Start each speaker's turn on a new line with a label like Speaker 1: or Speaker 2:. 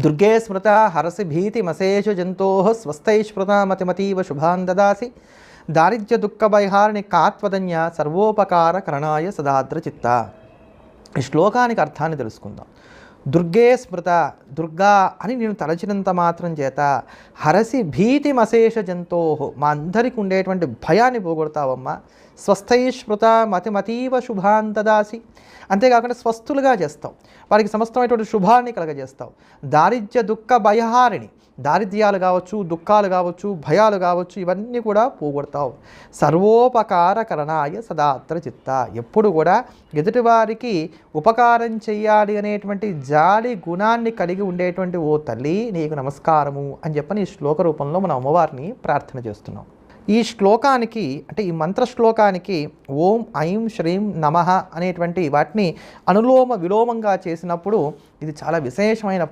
Speaker 1: దుర్గే స్మృత హరసి భీతిమశేషు జంతో స్వస్థై స్మృత మతిమతీవ శుభాన్ దదాసి దారిద్ర్య దుఃఖ భయహారిణి కాత్వదన్య సర్వోపకార కరణాయ సదాద్ర చిత్త. ఈ శ్లోకానికి అర్థాన్ని తెలుసుకుందాం. దుర్గే స్మృత, దుర్గా అని నేను తలచినంత మాత్రం చేత, హరసి భీతిమశేష జంతో, మా అందరికి ఉండేటువంటి భయాన్ని పోగొడతావమ్మా. స్వస్థై స్మృత మతిమతీవ శుభాన్ దదాసి, అంతేకాకుండా స్వస్థులుగా చేస్తావు, వారికి సమస్తమైనటువంటి శుభాన్ని కలగజేస్తావు. దారిద్ర్య దుఃఖ భయహారిణి, దారిద్ర్యాలు కావచ్చు, దుఃఖాలు కావచ్చు, భయాలు కావచ్చు, ఇవన్నీ కూడా పోగొడతావు. సర్వోపకారకరణాయ సదాత్ర చిత్త, ఎప్పుడు కూడా ఎదుటివారికి ఉపకారం చెయ్యాలి అనేటువంటి జాలి గుణాన్ని కలిగి ఉండేటువంటి ఓ తల్లి నీకు నమస్కారము అని చెప్పని ఈ శ్లోక రూపంలో మనం అమ్మవారిని ప్రార్థన చేస్తున్నాం. ఈ శ్లోకానికి అంటే ఈ మంత్ర శ్లోకానికి ఓం ఐం శ్రీం నమః అనేటువంటి వాటిని అనులోమ విలోమంగా చేసినప్పుడు ఇది చాలా విశేషమైన